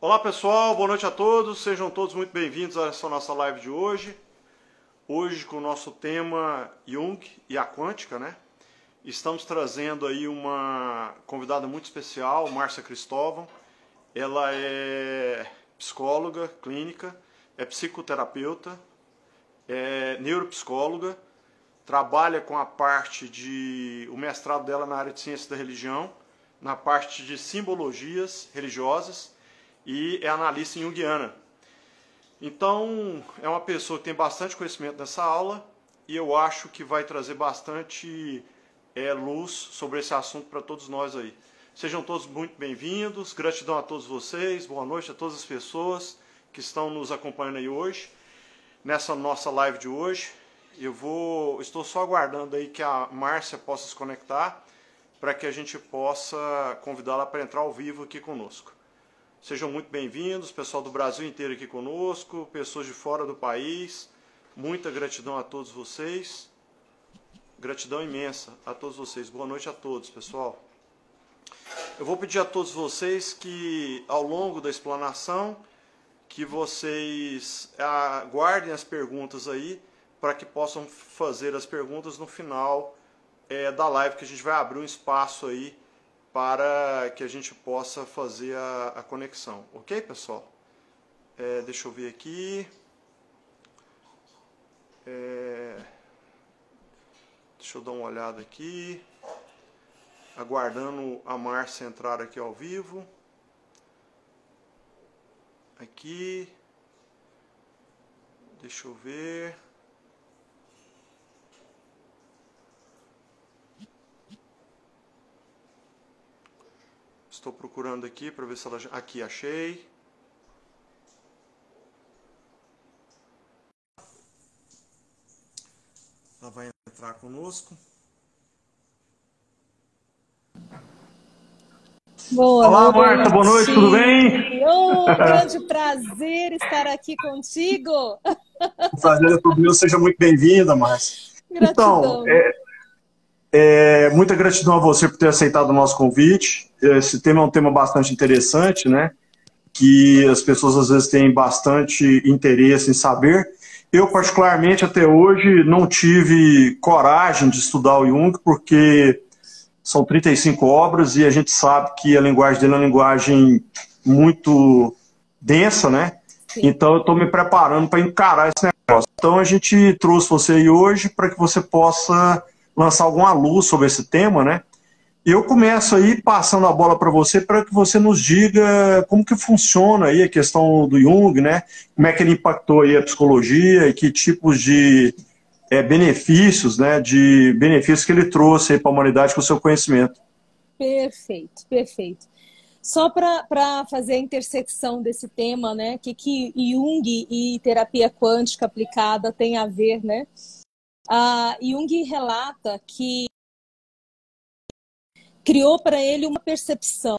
Olá pessoal, boa noite a todos, sejam todos muito bem-vindos a essa nossa live de hoje. Hoje com o nosso tema Jung e a quântica, né? Estamos trazendo aí uma convidada muito especial, Márcia Cristóvão. Ela é psicóloga clínica, é psicoterapeuta, é neuropsicóloga, trabalha com a parte o mestrado dela na área de ciência da religião, na parte de simbologias religiosas, e é analista junguiana. Então, é uma pessoa que tem bastante conhecimento nessa aula e eu acho que vai trazer bastante luz sobre esse assunto para todos nós aí. Sejam todos muito bem-vindos, gratidão a todos vocês, boa noite a todas as pessoas que estão nos acompanhando aí hoje, nessa nossa live de hoje. Estou só aguardando aí que a Márcia possa se conectar para que a gente possa convidá-la para entrar ao vivo aqui conosco. Sejam muito bem-vindos, pessoal do Brasil inteiro aqui conosco, pessoas de fora do país. Muita gratidão a todos vocês. Gratidão imensa a todos vocês. Boa noite a todos, pessoal. Eu vou pedir a todos vocês que, ao longo da explanação, que vocês aguardem as perguntas aí, para que possam fazer as perguntas no final da live, que a gente vai abrir um espaço aí para que a gente possa fazer a conexão. Ok, pessoal? Deixa eu ver aqui. Deixa eu dar uma olhada aqui. Aguardando a Márcia entrar aqui ao vivo. Aqui. Deixa eu ver. Estou procurando aqui para ver se ela... Aqui, achei. Ela vai entrar conosco. Olá, Marta, boa noite, tudo bem? Grande prazer estar aqui contigo. O prazer é todo meu, seja muito bem-vinda, Márcia. Gratidão. Então, muita gratidão a você por ter aceitado o nosso convite. Esse tema é um tema bastante interessante, né? Que as pessoas às vezes têm bastante interesse em saber. Eu, particularmente, até hoje, não tive coragem de estudar o Jung, porque são 35 obras e a gente sabe que a linguagem dele é uma linguagem muito densa, né? Sim. Então eu estou me preparando para encarar esse negócio. Então a gente trouxe você aí hoje para que você possa lançar alguma luz sobre esse tema, né? E eu começo aí passando a bola para que você nos diga como que funciona aí a questão do Jung, né? Como é que ele impactou aí a psicologia e que tipos de benefícios, né? De benefícios que ele trouxe aí para a humanidade com o seu conhecimento. Perfeito, perfeito. Só para fazer a intersecção desse tema, né? Que Jung e terapia quântica aplicada tem a ver, né? Jung relata que criou para ele uma percepção,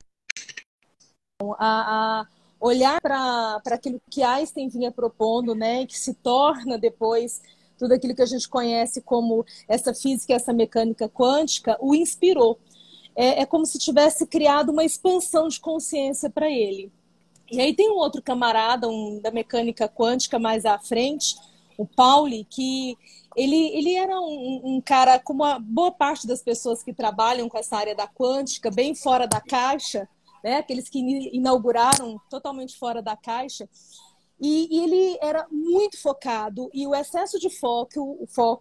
a olhar para aquilo que Einstein vinha propondo, né, que se torna depois tudo aquilo que a gente conhece como essa física, essa mecânica quântica, o inspirou. É como se tivesse criado uma expansão de consciência para ele. E aí tem um outro camarada, da mecânica quântica mais à frente, o Pauli, que ele era um cara, como a boa parte das pessoas que trabalham com essa área da quântica, bem fora da caixa, né? Aqueles que inauguraram totalmente fora da caixa. E ele era muito focado, e o excesso de foco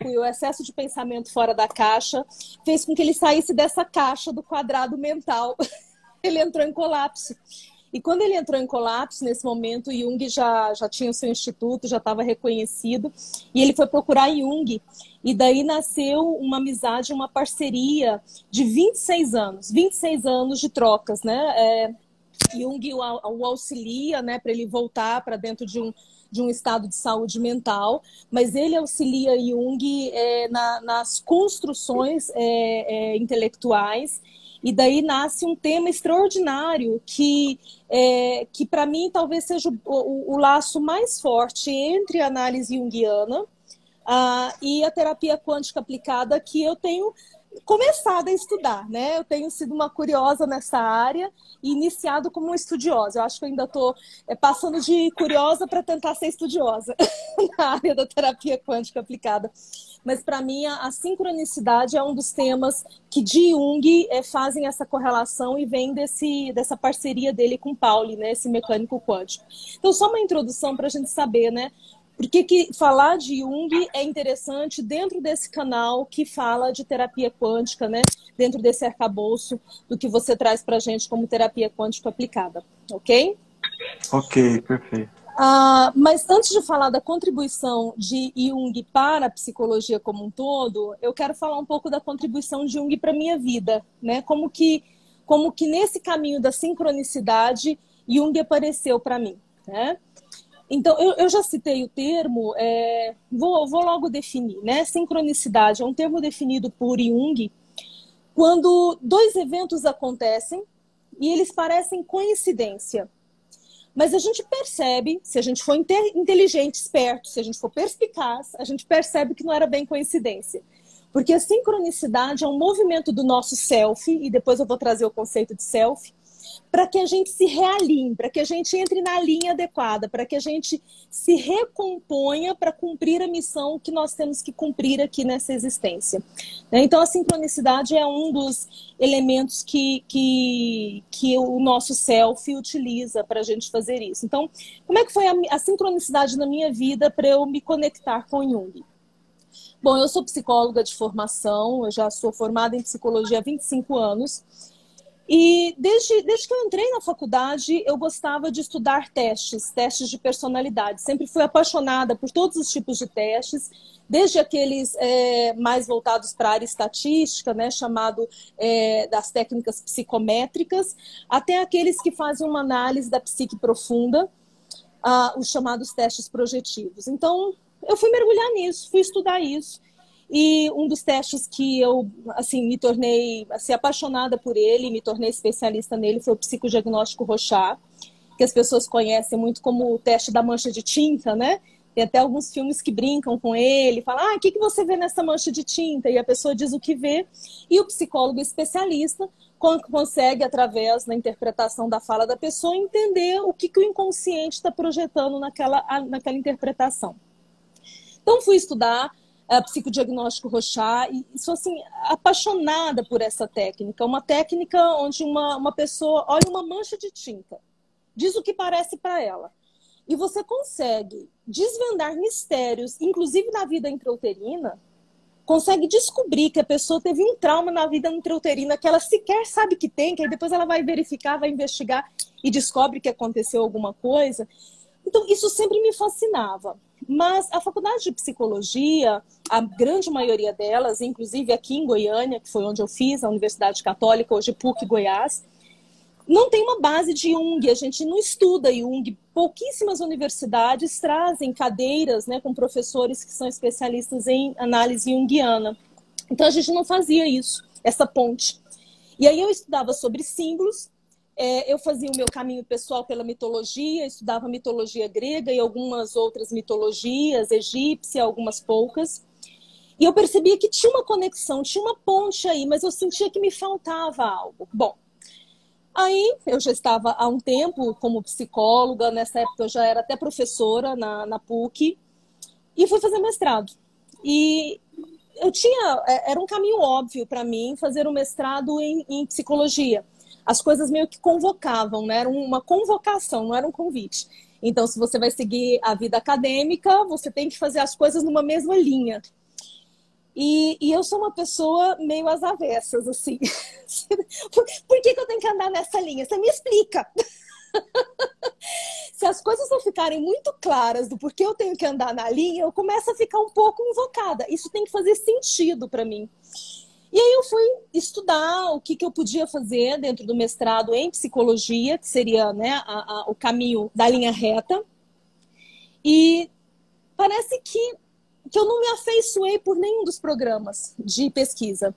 e o excesso de pensamento fora da caixa fez com que ele saísse dessa caixa do quadrado mental. Ele entrou em colapso. E quando ele entrou em colapso, nesse momento, Jung já tinha o seu instituto, já estava reconhecido, e ele foi procurar Jung. E daí nasceu uma amizade, uma parceria de 26 anos de trocas, né? Jung o auxilia, né, para ele voltar para dentro de um estado de saúde mental, mas ele auxilia Jung nas construções intelectuais. E daí nasce um tema extraordinário que para mim talvez seja o laço mais forte entre a análise junguiana e a terapia quântica aplicada, que eu tenho começado a estudar, né? Eu tenho sido uma curiosa nessa área e iniciado como uma estudiosa. Eu acho que eu ainda estou passando de curiosa para tentar ser estudiosa na área da terapia quântica aplicada. Mas, para mim, a sincronicidade é um dos temas que de Jung fazem essa correlação e vem dessa parceria dele com Pauli, né, esse mecânico quântico. Então, só uma introdução para a gente saber, né, por que falar de Jung é interessante dentro desse canal que fala de terapia quântica, né, dentro desse arcabouço do que você traz para a gente como terapia quântica aplicada, ok? Ok, perfeito. Mas antes de falar da contribuição de Jung para a psicologia como um todo, eu quero falar um pouco da contribuição de Jung para a minha vida, né? Como que nesse caminho da sincronicidade, Jung apareceu para mim, né? Então, eu já citei o termo, vou logo definir, né? Sincronicidade é um termo definido por Jung quando dois eventos acontecem e eles parecem coincidência. Mas a gente percebe, se a gente for inteligente, esperto, se a gente for perspicaz, a gente percebe que não era bem coincidência. Porque a sincronicidade é um movimento do nosso self, e depois eu vou trazer o conceito de self, para que a gente se realinhe, para que a gente entre na linha adequada, para que a gente se recomponha para cumprir a missão que nós temos que cumprir aqui nessa existência. Então, a sincronicidade é um dos elementos que o nosso self utiliza para a gente fazer isso. Então, como é que foi a sincronicidade na minha vida para eu me conectar com Jung? Bom, eu sou psicóloga de formação, eu já sou formada em psicologia há 25 anos, e desde que eu entrei na faculdade, eu gostava de estudar testes de personalidade. Sempre fui apaixonada por todos os tipos de testes, desde aqueles mais voltados para a área estatística, né, chamado das técnicas psicométricas, até aqueles que fazem uma análise da psique profunda, os chamados testes projetivos. Então, eu fui mergulhar nisso, fui estudar isso. E um dos testes que eu me tornei apaixonada por ele, me tornei especialista nele, foi o psicodiagnóstico Rorschach, que as pessoas conhecem muito como o teste da mancha de tinta, né? Tem até alguns filmes que brincam com ele, falam, o que você vê nessa mancha de tinta? E a pessoa diz o que vê, e o psicólogo especialista consegue, através da interpretação da fala da pessoa, entender o que o inconsciente está projetando naquela interpretação. Então, fui estudar psicodiagnóstico Rorschach e sou apaixonada por essa técnica. Uma técnica onde uma pessoa olha uma mancha de tinta, diz o que parece para ela. E você consegue desvendar mistérios, inclusive na vida intrauterina, consegue descobrir que a pessoa teve um trauma na vida intrauterina que ela sequer sabe que tem, que aí depois ela vai verificar, vai investigar e descobre que aconteceu alguma coisa. Então, isso sempre me fascinava. Mas a faculdade de psicologia, a grande maioria delas, inclusive aqui em Goiânia, que foi onde eu fiz, a Universidade Católica, hoje PUC Goiás, não tem uma base de Jung, a gente não estuda Jung. Pouquíssimas universidades trazem cadeiras, né, com professores que são especialistas em análise junguiana. Então a gente não fazia isso, essa ponte. E aí eu estudava sobre símbolos, eu fazia o meu caminho pessoal pela mitologia, estudava mitologia grega e algumas outras mitologias, egípcia, algumas poucas. E eu percebia que tinha uma conexão, tinha uma ponte aí, mas eu sentia que me faltava algo. Bom, aí eu já estava há um tempo como psicóloga, nessa época eu já era até professora na PUC, e fui fazer mestrado. E era um caminho óbvio para mim fazer um mestrado em psicologia. As coisas meio que convocavam, né? Era uma convocação, não era um convite. Então, se você vai seguir a vida acadêmica, você tem que fazer as coisas numa mesma linha. E eu sou uma pessoa meio às avessas, assim. Por que eu tenho que andar nessa linha? Você me explica. Se as coisas não ficarem muito claras do porquê eu tenho que andar na linha, eu começo a ficar um pouco invocada. Isso tem que fazer sentido para mim. E aí eu fui estudar o que eu podia fazer dentro do mestrado em psicologia, que seria, né, o caminho da linha reta. E parece que eu não me afeiçoei por nenhum dos programas de pesquisa.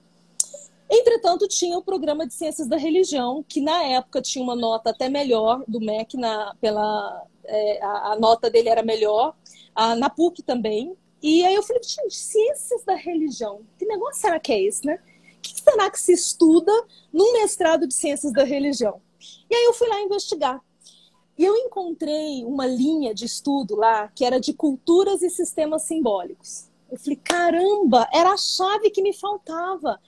Entretanto, tinha o programa de Ciências da Religião, que na época tinha uma nota até melhor do MEC, a nota dele era melhor, na PUC também. E aí eu falei, gente, Ciências da Religião, que negócio será que é esse, né? que será que se estuda num mestrado de Ciências da Religião? E aí eu fui lá investigar. E eu encontrei uma linha de estudo lá que era de culturas e sistemas simbólicos. Eu falei, caramba, era a chave que me faltava.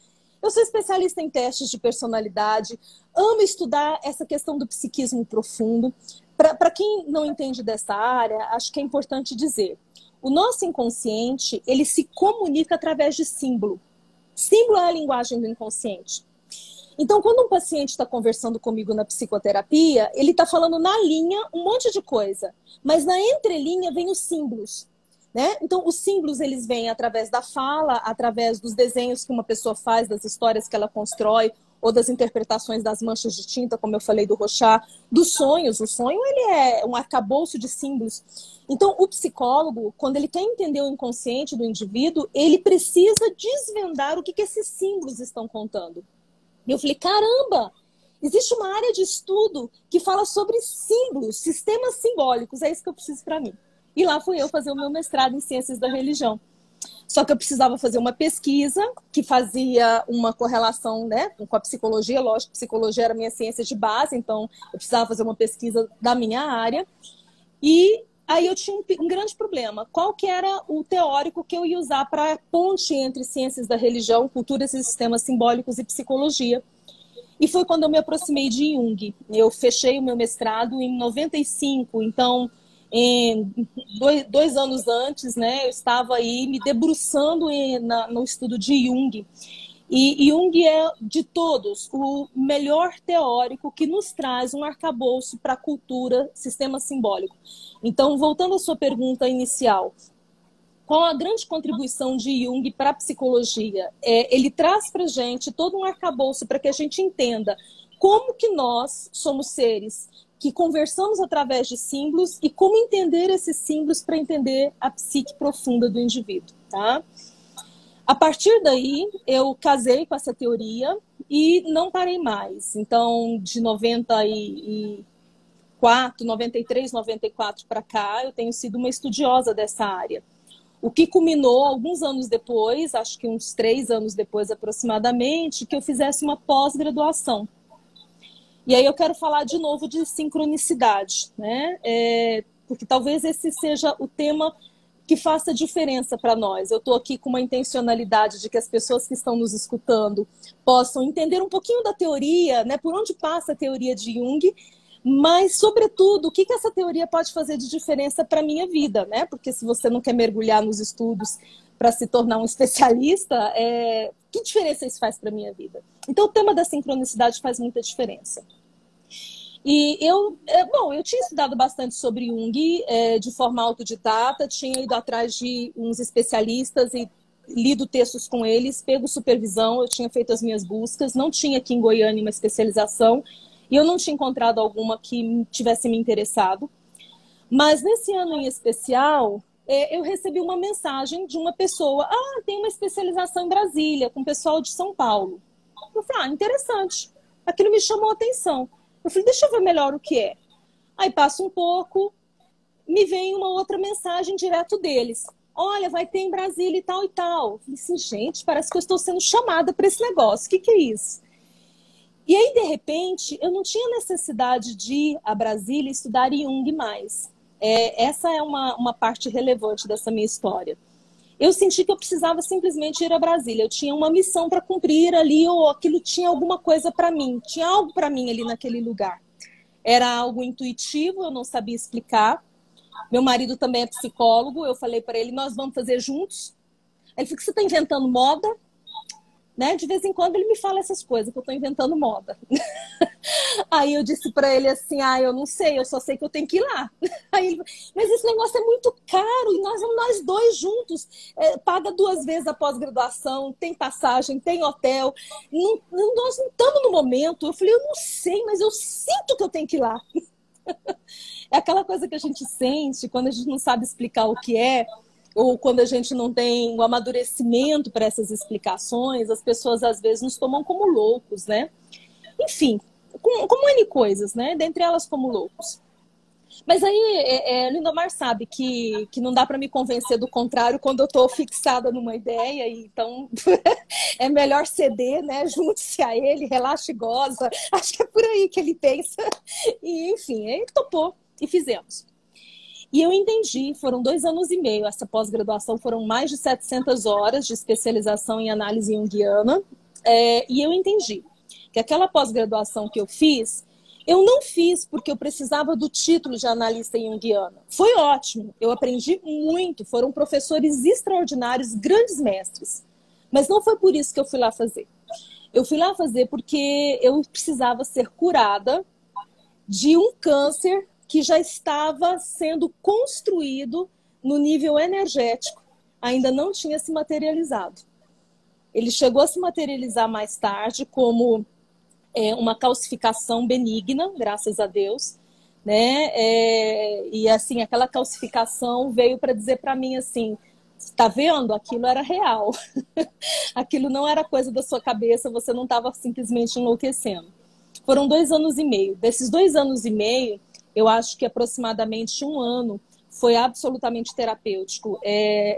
Eu sou especialista em testes de personalidade, amo estudar essa questão do psiquismo profundo. Para quem não entende dessa área, acho que é importante dizer, o nosso inconsciente, ele se comunica através de símbolo. Símbolo é a linguagem do inconsciente. Então, quando um paciente está conversando comigo na psicoterapia, ele está falando na linha um monte de coisa, mas na entrelinha vem os símbolos. Né? Então, os símbolos, eles vêm através da fala, através dos desenhos que uma pessoa faz, das histórias que ela constrói, ou das interpretações das manchas de tinta, como eu falei do Rorschach, dos sonhos. O sonho, ele é um arcabouço de símbolos. Então, o psicólogo, quando ele quer entender o inconsciente do indivíduo, ele precisa desvendar o que esses símbolos estão contando. E eu falei, caramba, existe uma área de estudo que fala sobre símbolos, sistemas simbólicos, é isso que eu preciso para mim. E lá fui eu fazer o meu mestrado em Ciências da Religião. Só que eu precisava fazer uma pesquisa que fazia uma correlação, né, com a psicologia. Lógico, psicologia era a minha ciência de base, então eu precisava fazer uma pesquisa da minha área. E aí eu tinha um grande problema. Qual que era o teórico que eu ia usar para a ponte entre ciências da religião, culturas e sistemas simbólicos e psicologia? E foi quando eu me aproximei de Jung. Eu fechei o meu mestrado em 95, então... dois anos antes, né, eu estava aí me debruçando no estudo de Jung. E Jung é, de todos, o melhor teórico que nos traz um arcabouço para a cultura, sistema simbólico. Então, voltando à sua pergunta inicial, qual a grande contribuição de Jung para a psicologia? Ele traz para a gente todo um arcabouço para que a gente entenda como que nós somos seres que conversamos através de símbolos e como entender esses símbolos para entender a psique profunda do indivíduo, tá? A partir daí, eu casei com essa teoria e não parei mais. Então, de 93, 94 para cá, eu tenho sido uma estudiosa dessa área. O que culminou alguns anos depois, acho que uns 3 anos depois aproximadamente, que eu fizesse uma pós-graduação. E aí eu quero falar de novo de sincronicidade, né? Porque talvez esse seja o tema que faça diferença para nós. Eu estou aqui com uma intencionalidade de que as pessoas que estão nos escutando possam entender um pouquinho da teoria, né? Por onde passa a teoria de Jung, mas, sobretudo, o que essa teoria pode fazer de diferença para a minha vida, né? Porque se você não quer mergulhar nos estudos para se tornar um especialista, que diferença isso faz para a minha vida? Então, o tema da sincronicidade faz muita diferença. E eu tinha estudado bastante sobre Jung de forma autodidata, tinha ido atrás de uns especialistas e lido textos com eles, pego supervisão, eu tinha feito as minhas buscas, não tinha aqui em Goiânia uma especialização e eu não tinha encontrado alguma que tivesse me interessado. Mas nesse ano em especial, eu recebi uma mensagem de uma pessoa, tem uma especialização em Brasília, com o pessoal de São Paulo. Eu falei, interessante, aquilo me chamou a atenção. Eu falei, deixa eu ver melhor o que é. Aí passa um pouco, me vem uma outra mensagem direto deles. Olha, vai ter em Brasília e tal e tal. Eu falei assim, gente, parece que eu estou sendo chamada para esse negócio. O que é isso? E aí, de repente, eu não tinha necessidade de ir a Brasília e estudar Jung mais. Essa é uma parte relevante dessa minha história. Eu senti que eu precisava simplesmente ir a Brasília. Eu tinha uma missão para cumprir ali, ou aquilo tinha alguma coisa para mim. Tinha algo para mim ali naquele lugar. Era algo intuitivo, eu não sabia explicar. Meu marido também é psicólogo. Eu falei para ele, nós vamos fazer juntos. Ele falou, você está inventando moda? Né? De vez em quando ele me fala essas coisas, que eu estou inventando moda. Aí eu disse para ele assim, eu não sei, eu só sei que eu tenho que ir lá. Aí ele, mas esse negócio é muito caro e nós vamos nós dois juntos, paga 2 vezes a pós-graduação, tem passagem, tem hotel, nós não estamos no momento. Eu falei, eu não sei, mas eu sinto que eu tenho que ir lá. É aquela coisa que a gente sente quando a gente não sabe explicar o que é, ou quando a gente não tem o amadurecimento para essas explicações, as pessoas às vezes nos tomam como loucos, né? Enfim, como N coisas, né? Dentre elas como loucos. Mas aí, Lindomar sabe que não dá para me convencer do contrário quando eu estou fixada numa ideia, então é melhor ceder, né? Junte-se a ele, relaxe e goza. Acho que é por aí que ele pensa. E, enfim, ele topou e fizemos. E eu entendi, foram 2 anos e meio, essa pós-graduação foram mais de 700 horas de especialização em análise junguiana, e eu entendi que aquela pós-graduação que eu não fiz porque eu precisava do título de analista junguiana. Foi ótimo, eu aprendi muito, foram professores extraordinários, grandes mestres, mas não foi por isso que eu fui lá fazer. Eu fui lá fazer porque eu precisava ser curada de um câncer que já estava sendo construído no nível energético, ainda não tinha se materializado. Ele chegou a se materializar mais tarde como uma calcificação benigna, graças a Deus, né? E assim, aquela calcificação veio para dizer para mim assim, tá vendo? Aquilo era real. Aquilo não era coisa da sua cabeça, você não estava simplesmente enlouquecendo. Foram 2 anos e meio. Desses 2 anos e meio, eu acho que aproximadamente 1 ano foi absolutamente terapêutico.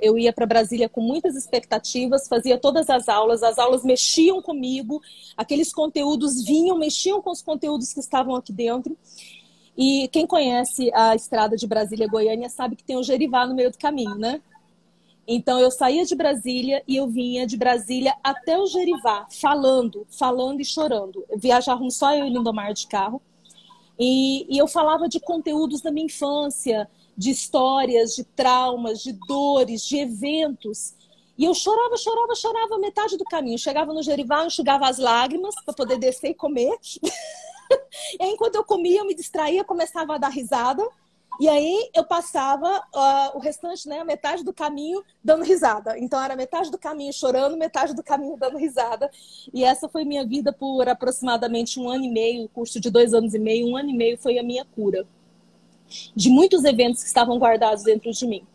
Eu ia para Brasília com muitas expectativas, fazia todas as aulas mexiam comigo, aqueles conteúdos vinham, mexiam com os conteúdos que estavam aqui dentro. E quem conhece a estrada de Brasília-Goiânia sabe que tem o Gerivá no meio do caminho, né? Então eu saía de Brasília e eu vinha de Brasília até o Gerivá, falando e chorando. Viajávamos só eu e Lindomar de carro. E eu falava de conteúdos da minha infância, de histórias, de traumas, de dores, de eventos. E eu chorava metade do caminho. Chegava no Gerivá, enxugava as lágrimas para poder descer e comer. E aí, enquanto eu comia, eu me distraía, começava a dar risada. E aí eu passava o restante, né, a metade do caminho dando risada. Então era metade do caminho chorando, metade do caminho dando risada. E essa foi minha vida por aproximadamente 1 ano e meio, curso de 2 anos e meio. 1 ano e meio foi a minha cura de muitos eventos que estavam guardados dentro de mim.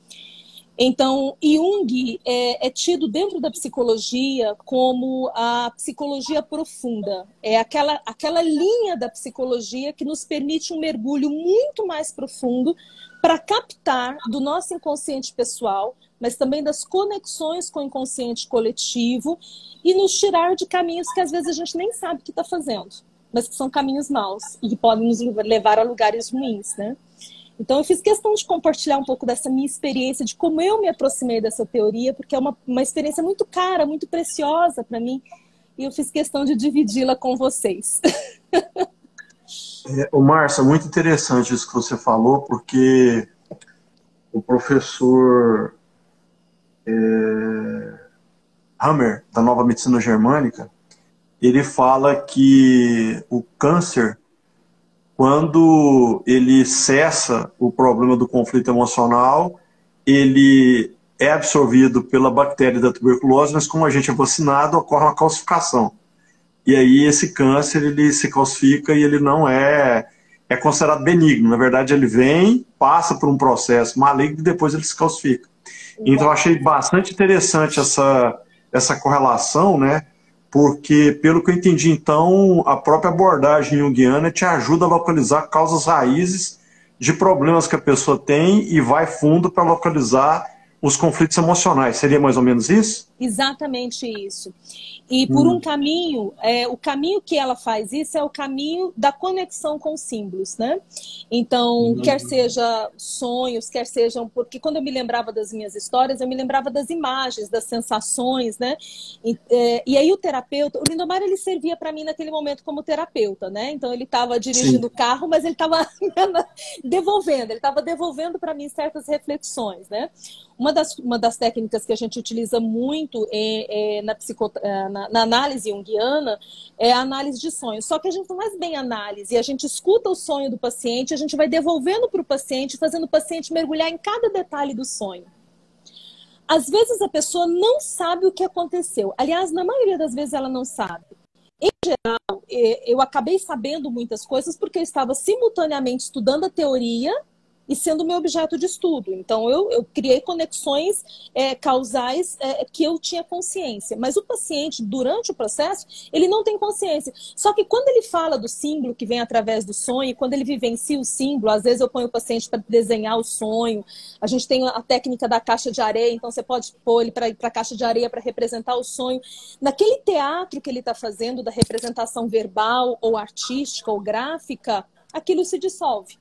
Então, Jung é tido dentro da psicologia como a psicologia profunda. É aquela linha da psicologia que nos permite um mergulho muito mais profundo para captar do nosso inconsciente pessoal, mas também das conexões com o inconsciente coletivo e nos tirar de caminhos que às vezes a gente nem sabe que está fazendo, mas que são caminhos maus e que podem nos levar a lugares ruins, né? Então eu fiz questão de compartilhar um pouco dessa minha experiência, de como eu me aproximei dessa teoria, porque é uma experiência muito cara, muito preciosa para mim, e eu fiz questão de dividi-la com vocês. Márcia, muito interessante isso que você falou, porque o professor Hammer, da Nova Medicina Germânica, ele fala que o câncer, quando ele cessa o problema do conflito emocional, ele é absorvido pela bactéria da tuberculose, mas como a gente é vacinado, ocorre uma calcificação. E aí esse câncer, ele se calcifica e ele não é considerado benigno. Na verdade, ele vem, passa por um processo maligno e depois ele se calcifica. Então, eu achei bastante interessante essa correlação, né? Porque, pelo que eu entendi, então, a própria abordagem junguiana te ajuda a localizar causas raízes de problemas que a pessoa tem e vai fundo para localizar os conflitos emocionais. Seria mais ou menos isso? Exatamente isso. E por um caminho, o caminho que ela faz isso é o caminho da conexão com símbolos, né? Então, quer seja sonhos, quer sejam... Porque quando eu me lembrava das minhas histórias, eu me lembrava das imagens, das sensações, né? E aí o terapeuta... O Lindomar, ele servia para mim naquele momento como terapeuta, né? Então, ele estava dirigindo o carro, mas ele estava devolvendo. Ele estava devolvendo para mim certas reflexões, né? Uma das técnicas que a gente utiliza muito na análise junguiana é a análise de sonhos. Só que a gente não faz bem análise, a gente escuta o sonho do paciente, a gente vai devolvendo para o paciente, fazendo o paciente mergulhar em cada detalhe do sonho. Às vezes a pessoa não sabe o que aconteceu. Aliás, na maioria das vezes ela não sabe. Em geral, eu acabei sabendo muitas coisas porque eu estava simultaneamente estudando a teoria e sendo meu objeto de estudo. Então, eu criei conexões causais que eu tinha consciência. Mas o paciente, durante o processo, ele não tem consciência. Só que quando ele fala do símbolo que vem através do sonho, quando ele vivencia o símbolo, às vezes eu ponho o paciente para desenhar o sonho. A gente tem a técnica da caixa de areia, então você pode pôr ele para a caixa de areia para representar o sonho. Naquele teatro que ele está fazendo, da representação verbal, ou artística, ou gráfica, aquilo se dissolve.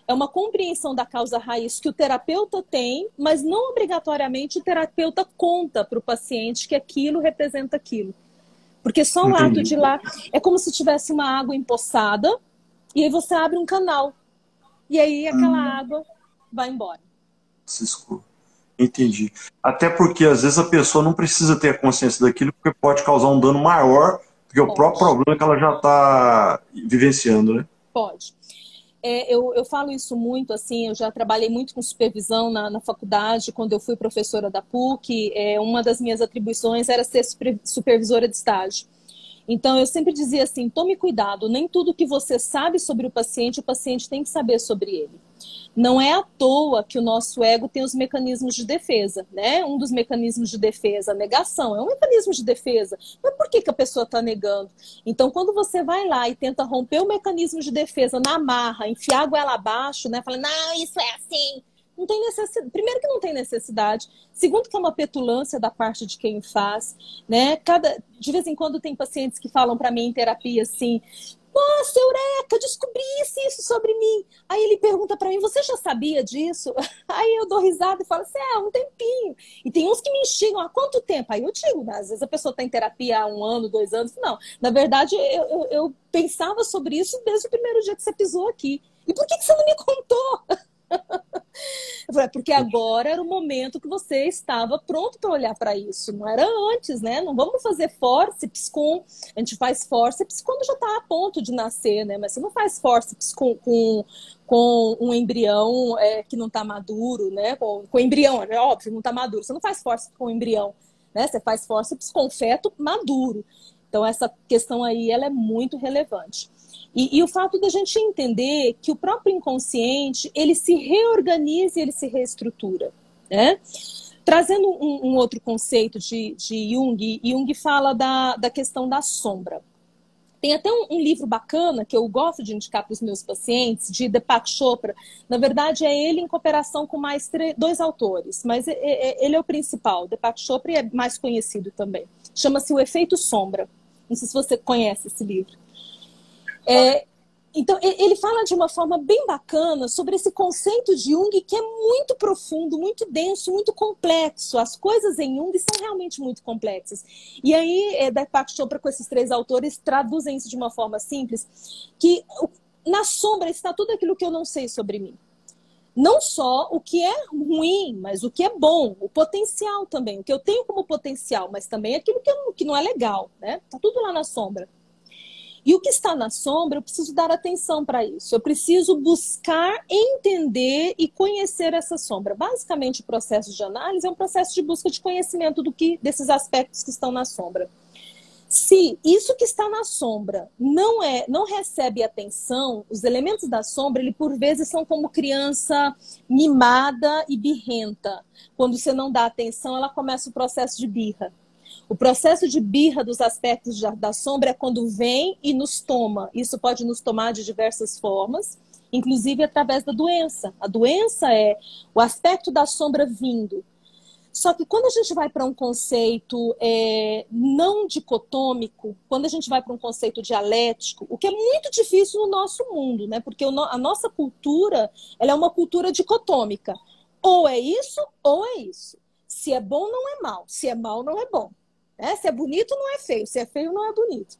É uma compreensão da causa raiz que o terapeuta tem, mas não obrigatoriamente o terapeuta conta para o paciente que aquilo representa aquilo. Porque só o ato de ir lá é como se tivesse uma água empoçada e aí você abre um canal. E aí aquela água vai embora. Cisco. Entendi. Até porque às vezes a pessoa não precisa ter a consciência daquilo porque pode causar um dano maior do que o próprio problema que ela já está vivenciando, né? Pode. Eu falo isso muito, assim, eu já trabalhei muito com supervisão na faculdade, quando eu fui professora da PUC, uma das minhas atribuições era ser supervisora de estágio. Então, eu sempre dizia assim, tome cuidado, nem tudo que você sabe sobre o paciente tem que saber sobre ele. Não é à toa que o nosso ego tem os mecanismos de defesa, né? Um dos mecanismos de defesa, a negação, é um mecanismo de defesa. Mas por que a pessoa está negando? Então, quando você vai lá e tenta romper o mecanismo de defesa na marra, enfiar a goela abaixo, né? Falando, não, isso é assim. Não tem necessidade. Primeiro que não tem necessidade. Segundo que é uma petulância da parte de quem faz, né? De vez em quando tem pacientes que falam para mim em terapia assim, nossa, Eureka, descobri isso sobre mim. Aí ele pergunta pra mim, você já sabia disso? Aí eu dou risada e falo assim, um tempinho. E tem uns que me instigam, há quanto tempo? Aí eu digo, né? Às vezes a pessoa está em terapia há 1 ano, 2 anos. Não, na verdade eu pensava sobre isso desde o primeiro dia que você pisou aqui. E por que você não me contou? Eu falei, porque agora era o momento que você estava pronto para olhar para isso, não era antes, né? Não vamos fazer fórceps a gente faz fórceps quando já está a ponto de nascer, né? Mas você não faz fórceps com um embrião que não está maduro, né? Com embrião, é óbvio, não está maduro. Você não faz fórceps com embrião, né? Você faz fórceps com feto maduro. Então essa questão aí ela é muito relevante. E o fato da gente entender que o próprio inconsciente, ele se reorganiza e ele se reestrutura, né? Trazendo um outro conceito de Jung, Jung fala da questão da sombra. Tem até um livro bacana que eu gosto de indicar para os meus pacientes, de Deepak Chopra. Na verdade, é ele em cooperação com mais 2 autores, mas ele é o principal. Deepak Chopra é mais conhecido também. Chama-se O Efeito Sombra. Não sei se você conhece esse livro. Então, ele fala de uma forma bem bacana sobre esse conceito de Jung, que é muito profundo, muito denso, muito complexo. As coisas em Jung são realmente muito complexas. E aí, Deepak Chopra, com esses 3 autores, traduzem isso de uma forma simples, que na sombra está tudo aquilo que eu não sei sobre mim. Não só o que é ruim, mas o que é bom, o potencial também, o que eu tenho como potencial, mas também aquilo que não é legal, né? Está tudo lá na sombra. E o que está na sombra, eu preciso dar atenção para isso. Eu preciso buscar entender e conhecer essa sombra. Basicamente, o processo de análise é um processo de busca de conhecimento desses aspectos que estão na sombra. Se isso que está na sombra não recebe atenção, os elementos da sombra, ele por vezes são como criança mimada e birrenta. Quando você não dá atenção, ela começa o processo de birra. O processo de birra dos aspectos da sombra é quando vem e nos toma. Isso pode nos tomar de diversas formas, inclusive através da doença. A doença é o aspecto da sombra vindo. Só que quando a gente vai para um conceito não dicotômico, quando a gente vai para um conceito dialético, o que é muito difícil no nosso mundo, né? Porque a nossa cultura, ela é uma cultura dicotômica. Ou é isso, ou é isso. Se é bom, não é mal. Se é mal, não é bom. Se é bonito, não é feio. Se é feio, não é bonito.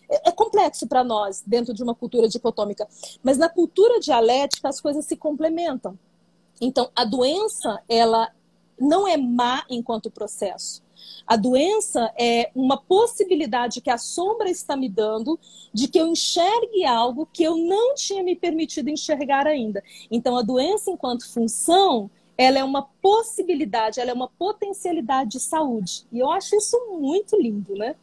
É complexo para nós, dentro de uma cultura dicotômica. Mas na cultura dialética, as coisas se complementam. Então, a doença, ela não é má enquanto processo. A doença é uma possibilidade que a sombra está me dando de que eu enxergue algo que eu não tinha me permitido enxergar ainda. Então, a doença, enquanto função, ela é uma possibilidade, ela é uma potencialidade de saúde. E eu acho isso muito lindo, né?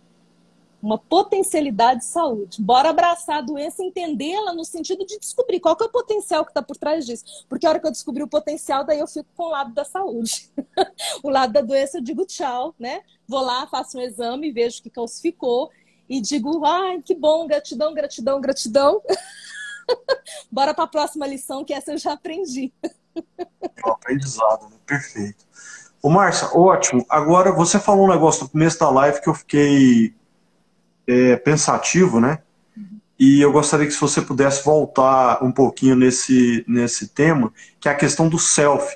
uma potencialidade de saúde. Bora abraçar a doença e entendê-la no sentido de descobrir qual que é o potencial que está por trás disso. Porque a hora que eu descobri o potencial, daí eu fico com o lado da saúde. O lado da doença eu digo tchau, né? Vou lá, faço um exame, vejo que calcificou e digo, ai, que bom, gratidão, gratidão, gratidão. Bora para a próxima lição, que essa eu já aprendi. É um aprendizado, né? Perfeito. Ô, Márcia, ótimo. Agora, você falou um negócio no começo da live que eu fiquei pensativo, né? E eu gostaria que se você pudesse voltar um pouquinho nesse tema, que é a questão do self.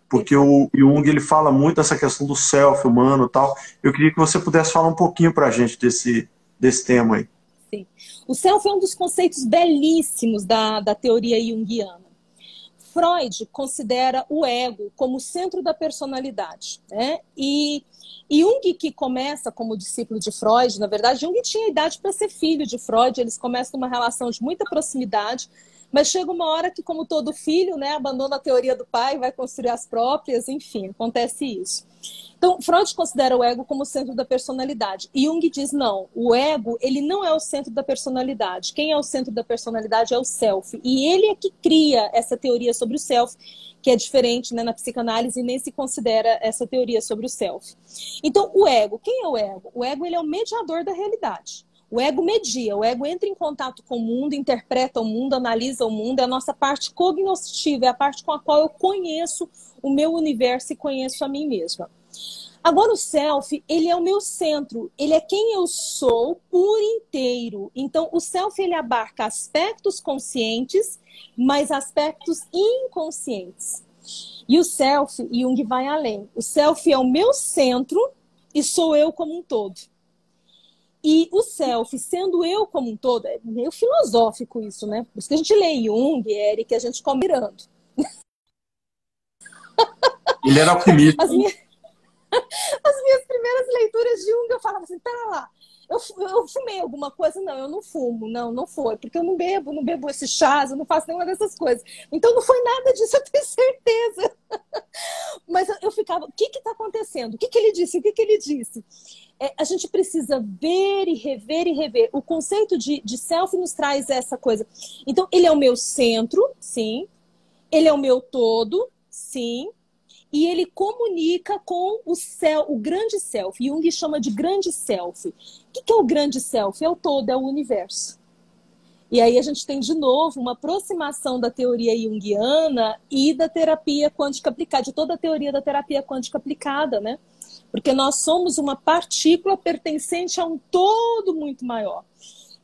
Porque o Jung, ele fala muito dessa questão do self humano e tal. Eu queria que você pudesse falar um pouquinho pra gente desse tema aí. Sim. O self é um dos conceitos belíssimos da teoria junguiana. Freud considera o ego como o centro da personalidade, né? E Jung, que começa como discípulo de Freud, na verdade, Jung tinha idade para ser filho de Freud, eles começam uma relação de muita proximidade, mas chega uma hora que, como todo filho, né, abandona a teoria do pai, vai construir as próprias, enfim, acontece isso. Então, Freud considera o ego como o centro da personalidade. E Jung diz, não, o ego, ele não é o centro da personalidade. Quem é o centro da personalidade é o self. E ele é que cria essa teoria sobre o self, que é diferente, né, na psicanálise, nem se considera essa teoria sobre o self. Então, o ego, quem é o ego? O ego, ele é o mediador da realidade. O ego media, o ego entra em contato com o mundo, interpreta o mundo, analisa o mundo, é a nossa parte cognoscitiva, é a parte com a qual eu conheço o meu universo e conheço a mim mesma. Agora o self, ele é o meu centro, ele é quem eu sou por inteiro. Então o self, ele abarca aspectos conscientes, mas aspectos inconscientes. E o self, Jung vai além. O self é o meu centro e sou eu como um todo. E o self, sendo eu como um todo, é meio filosófico isso, né? Por isso que a gente lê Jung, Eric, a gente come mirando. Ele era alquimista. As minhas primeiras leituras de Jung, eu falava assim, pera lá, eu fumei alguma coisa? Não, eu não fumo, não foi, porque eu não bebo esses chás, eu não faço nenhuma dessas coisas. Então não foi nada disso, eu tenho certeza. Mas eu ficava, o que está acontecendo? O que ele disse? O que ele disse? A gente precisa ver e rever e rever. O conceito de self nos traz essa coisa. Então, ele é o meu centro, sim. Ele é o meu todo, sim. E ele comunica com o grande self. Jung chama de grande self. O que é o grande self? É o todo, é o universo. E aí a gente tem, de novo, uma aproximação da teoria junguiana e da terapia quântica aplicada, de toda a teoria da terapia quântica aplicada, né? Porque nós somos uma partícula pertencente a um todo muito maior.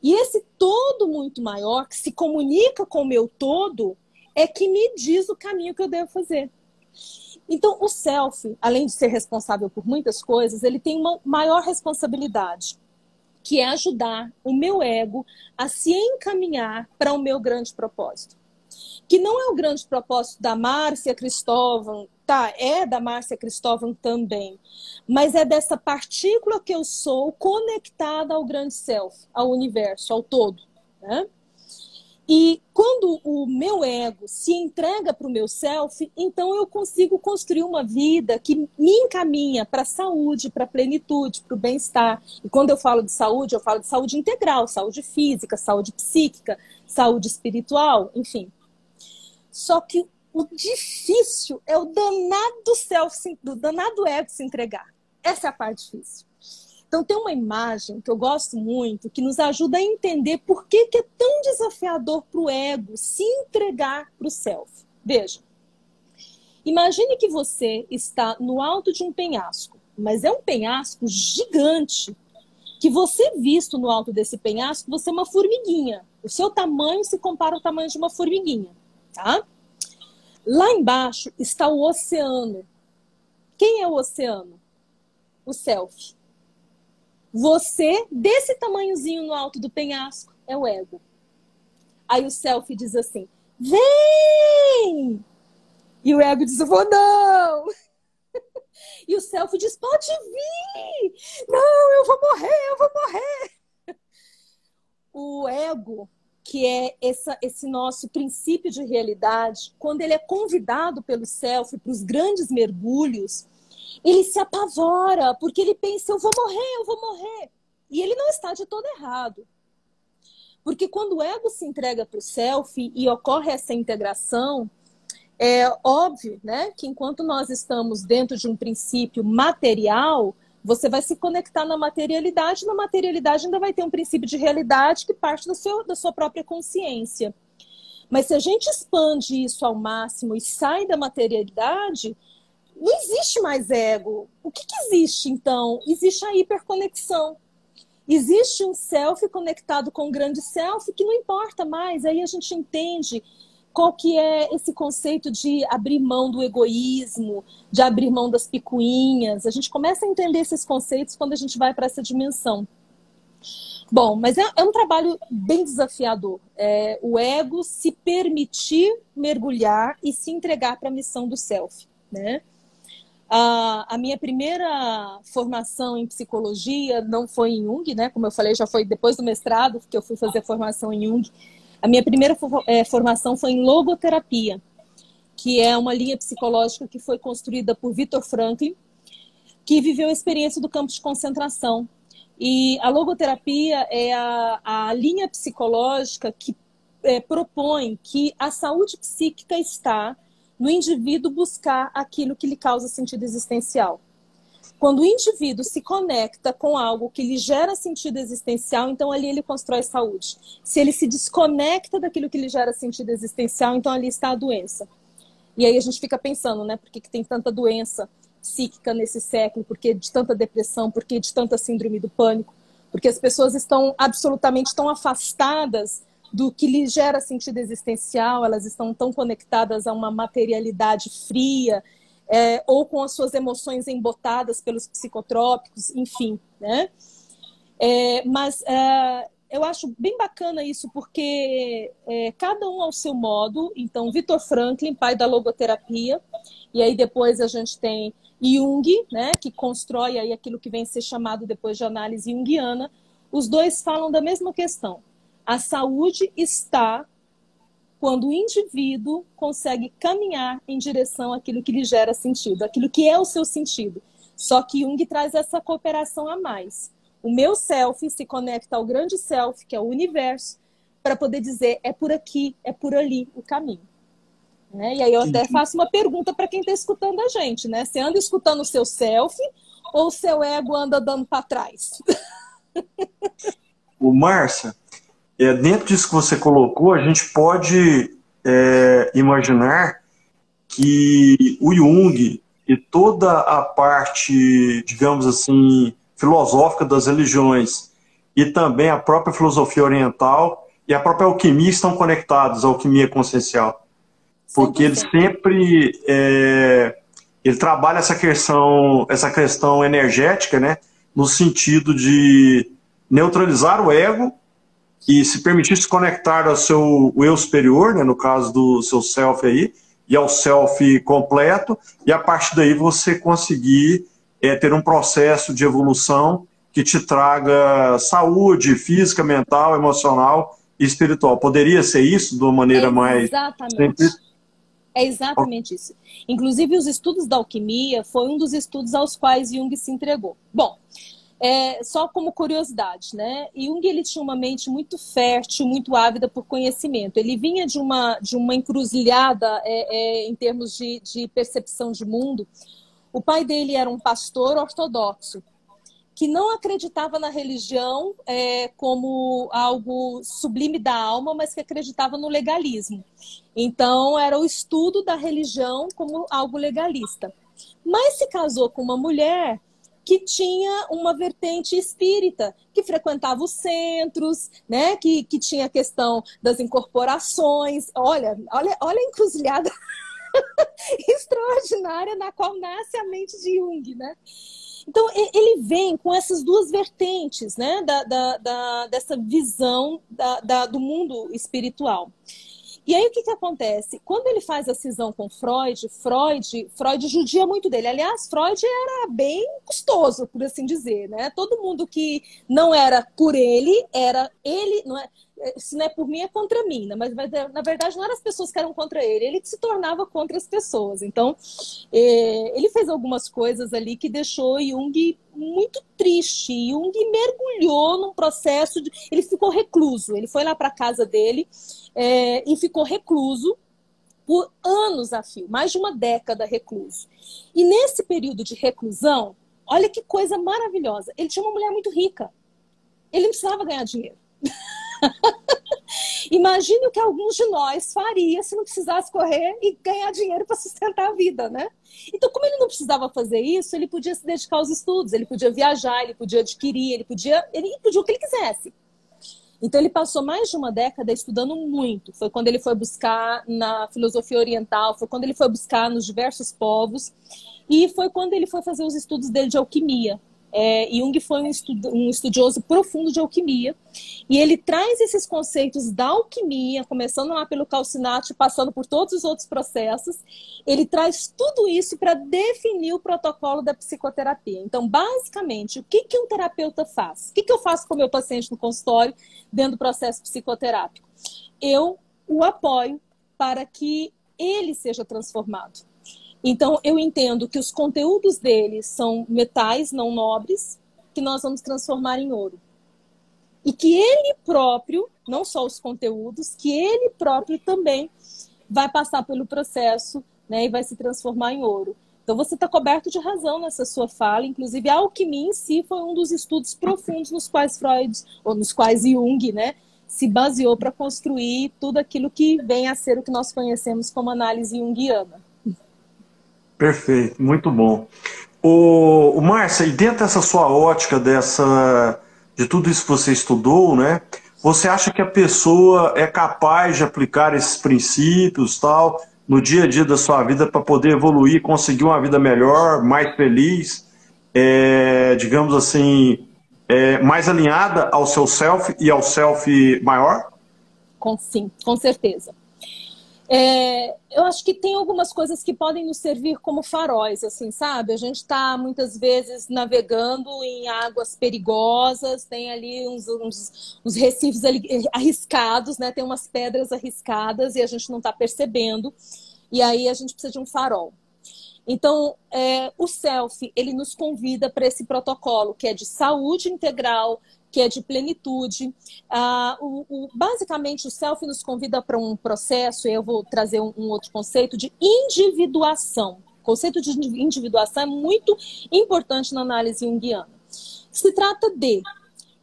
E esse todo muito maior, que se comunica com o meu todo, é que me diz o caminho que eu devo fazer. Então, o self, além de ser responsável por muitas coisas, ele tem uma maior responsabilidade, que é ajudar o meu ego a se encaminhar para o meu grande propósito. Que não é o grande propósito da Márcia Cristóvão, tá? É da Márcia Cristóvão também. Mas é dessa partícula que eu sou conectada ao grande self, ao universo, ao todo, né? E quando o meu ego se entrega para o meu self, então eu consigo construir uma vida que me encaminha para a saúde, para a plenitude, para o bem-estar. E quando eu falo de saúde integral, saúde física, saúde psíquica, saúde espiritual, enfim. Só que o difícil é o danado self, do danado ego se entregar. Essa é a parte difícil. Então tem uma imagem que eu gosto muito, que nos ajuda a entender por que é tão desafiador para o ego se entregar para o self. Veja, imagine que você está no alto de um penhasco, mas é um penhasco gigante, que você visto no alto desse penhasco, você é uma formiguinha. O seu tamanho se compara ao tamanho de uma formiguinha, tá? Lá embaixo está o oceano. Quem é o oceano? O self. Você, desse tamanhozinho no alto do penhasco, é o ego. Aí o self diz assim, vem! E o ego diz, eu vou não! E o self diz, pode vir! Não, eu vou morrer, eu vou morrer! O ego, que é esse nosso princípio de realidade, quando ele é convidado pelo self para os grandes mergulhos, ele se apavora, porque ele pensa, eu vou morrer, eu vou morrer. E ele não está de todo errado. Porque quando o ego se entrega para o self e ocorre essa integração, é óbvio, né, que enquanto nós estamos dentro de um princípio material, você vai se conectar na materialidade ainda vai ter um princípio de realidade que parte da sua própria consciência. Mas se a gente expande isso ao máximo e sai da materialidade, não existe mais ego. O que existe, então? Existe a hiperconexão. Existe um self conectado com um grande self que não importa mais. Aí a gente entende qual que é esse conceito de abrir mão do egoísmo, de abrir mão das picuinhas. A gente começa a entender esses conceitos quando a gente vai para essa dimensão. Bom, mas é um trabalho bem desafiador. O ego se permitir mergulhar e se entregar para a missão do self, né? A minha primeira formação em psicologia não foi em Jung, né? Como eu falei, já foi depois do mestrado que eu fui fazer formação em Jung. A minha primeira formação foi em logoterapia, que é uma linha psicológica que foi construída por Viktor Frankl, que viveu a experiência do campo de concentração. E a logoterapia é a linha psicológica que propõe que a saúde psíquica está no indivíduo buscar aquilo que lhe causa sentido existencial. Quando o indivíduo se conecta com algo que lhe gera sentido existencial, então ali ele constrói saúde. Se ele se desconecta daquilo que lhe gera sentido existencial, então ali está a doença. E aí a gente fica pensando, né, por que tem tanta doença psíquica nesse século, por que de tanta depressão, por que de tanta síndrome do pânico? Porque as pessoas estão absolutamente tão afastadas do que lhe gera sentido existencial, elas estão tão conectadas a uma materialidade fria, ou com as suas emoções embotadas pelos psicotrópicos, enfim, né? Mas eu acho bem bacana isso, porque cada um ao seu modo. Então, Viktor Frankl, pai da logoterapia, e aí depois a gente tem Jung, né, que constrói aí aquilo que vem a ser chamado depois de análise junguiana. Os dois falam da mesma questão. A saúde está quando o indivíduo consegue caminhar em direção àquilo que lhe gera sentido, aquilo que é o seu sentido. Só que Jung traz essa cooperação a mais. O meu self se conecta ao grande self, que é o universo, para poder dizer, é por aqui, é por ali o caminho. E aí eu até faço uma pergunta para quem está escutando a gente, né? Você anda escutando o seu self ou o seu ego anda dando para trás? O Márcia, dentro disso que você colocou, a gente pode imaginar que o Jung e toda a parte, digamos assim, filosófica das religiões e também a própria filosofia oriental e a própria alquimia estão conectados à alquimia consciencial. Porque ele sempre ele trabalha essa questão energética, né, no sentido de neutralizar o ego e se permitir se conectar ao seu eu superior, né, no caso do seu self aí, e ao self completo, e a partir daí você conseguir ter um processo de evolução que te traga saúde física, mental, emocional e espiritual. Poderia ser isso de uma maneira mais simples? É exatamente isso. Inclusive, os estudos da alquimia foi um dos estudos aos quais Jung se entregou. Bom, só como curiosidade, né? Jung, ele tinha uma mente muito fértil, muito ávida por conhecimento. Ele vinha de uma encruzilhada em termos de percepção de mundo. O pai dele era um pastor ortodoxo, que não acreditava na religião como algo sublime da alma, mas que acreditava no legalismo. Então, era o estudo da religião como algo legalista. Mas se casou com uma mulher que tinha uma vertente espírita, que frequentava os centros, né? que tinha a questão das incorporações. Olha a encruzilhada extraordinária na qual nasce a mente de Jung, né? Então, ele vem com essas duas vertentes, né, dessa visão do mundo espiritual. E aí, o que acontece? Quando ele faz a cisão com Freud judia muito dele. Aliás, Freud era bem custoso, por assim dizer, né? Todo mundo que não era por ele, era ele, não é? se não é por mim, é contra mim, né? Mas na verdade não eram as pessoas que eram contra ele que se tornava contra as pessoas. Então, ele fez algumas coisas ali que deixou Jung muito triste. Jung mergulhou num processo ele ficou recluso. Ele foi lá para a casa dele e ficou recluso por anos a fio, mais de uma década recluso. E nesse período de reclusão, olha que coisa maravilhosa, ele tinha uma mulher muito rica. Ele não precisava ganhar dinheiro. Imagine o que alguns de nós faria se não precisasse correr e ganhar dinheiro para sustentar a vida, né? Então, como ele não precisava fazer isso, ele podia se dedicar aos estudos, ele podia viajar, ele podia adquirir, ele podia o que ele quisesse. Então, ele passou mais de uma década estudando muito. Foi quando ele foi buscar na filosofia oriental, foi quando ele foi buscar nos diversos povos, e foi quando ele foi fazer os estudos dele de alquimia. Jung foi um estudioso profundo de alquimia, e ele traz esses conceitos da alquimia, começando lá pelo calcinato, passando por todos os outros processos. Ele traz tudo isso para definir o protocolo da psicoterapia. Então, basicamente, o que um terapeuta faz? O que eu faço com o meu paciente no consultório, dentro do processo psicoterápico? Eu o apoio para que ele seja transformado. Então, eu entendo que os conteúdos dele são metais não nobres, que nós vamos transformar em ouro. E que ele próprio, não só os conteúdos, que ele próprio também vai passar pelo processo, né, e vai se transformar em ouro. Então, você está coberto de razão nessa sua fala. Inclusive, a alquimia em si foi um dos estudos profundos nos quais Jung, né, se baseou para construir tudo aquilo que vem a ser o que nós conhecemos como análise junguiana. Perfeito, muito bom. Márcia, e dentro dessa sua ótica, de tudo isso que você estudou, né? Você acha que a pessoa é capaz de aplicar esses princípios, tal, no dia a dia da sua vida para poder evoluir, conseguir uma vida melhor, mais feliz, digamos assim, mais alinhada ao seu self e ao self maior? Sim, com certeza. Eu acho que tem algumas coisas que podem nos servir como faróis, assim, sabe? A gente está muitas vezes navegando em águas perigosas, tem ali uns recifes ali arriscados, né? Tem umas pedras arriscadas e a gente não está percebendo. E aí a gente precisa de um farol. Então, o self, ele nos convida para esse protocolo, que é de saúde integral, que é de plenitude. Basicamente, o self nos convida para um processo, e eu vou trazer um outro conceito, de individuação. O conceito de individuação é muito importante na análise junguiana. Se trata de